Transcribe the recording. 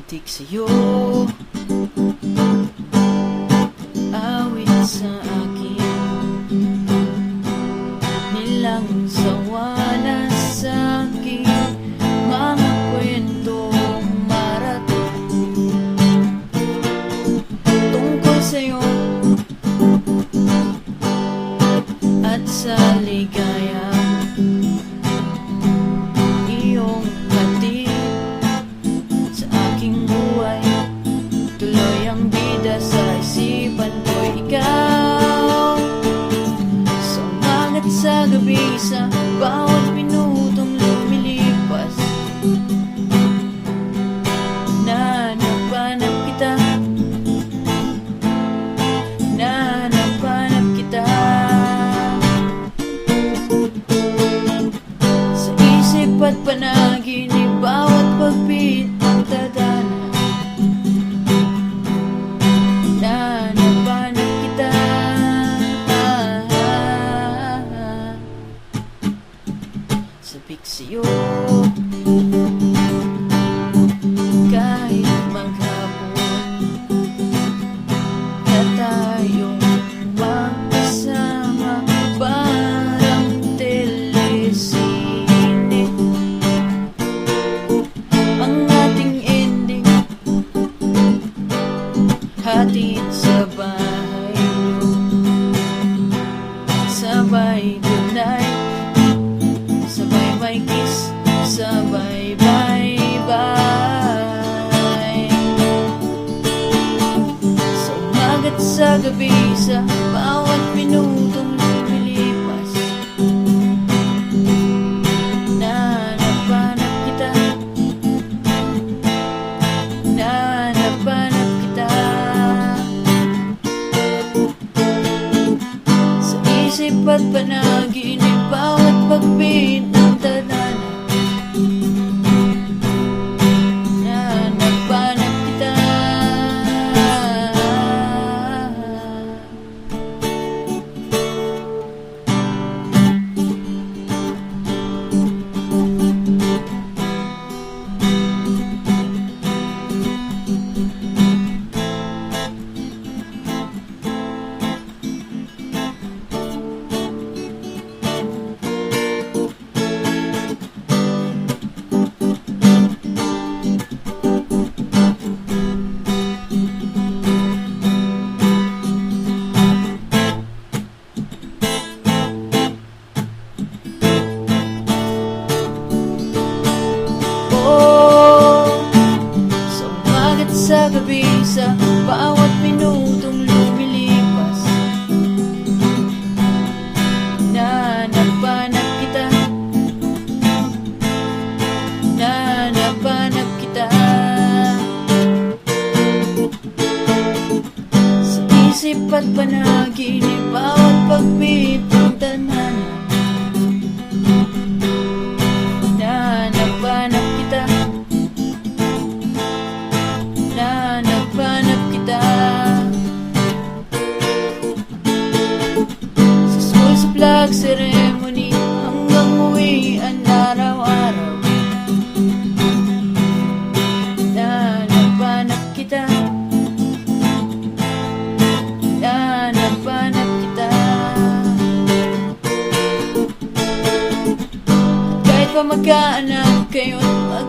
Putik sa'yo, awit sa akin, nilang sawa na sa akin, mga kwentong marathon tungkol sa'yo at sa ligaya iyong hatid sa aking buhay. Tuloy ang bida sa isipan ko'y ikaw. Sumangat sa gabi sa bawat minutong lumilipas. Nanapanap kita, nanapanap kita. Sa isip at panaginip, bawat pagpit ang tadhana. Nanapanap kita, sabik sa'yo kahit maghapon na tayong magkasama, parang telesine ang ating ending, hatid sa bahay, sabay goodnight, sabay may kiss, sabay bye-bye. Sa umagat sa gabi, sa bawat minutong lumilipas, nanapanap kita, nanapanap kita. Sa isip at panaginip, bawat pagpit ng tadhana. Nanapanap kita. Sa gabi, sa bawat minutong lumilipas, nanapanap kita, nanapanap kita. Sa isip at panaginip, bawat pagpit ng tadhana. Nanapanap kita, nanapanap kita. Sa school, sa flag ceremony, hanggang uwian araw-araw, nanapanap kita, nanapanap kita. Kahit pa magkaanak kayo't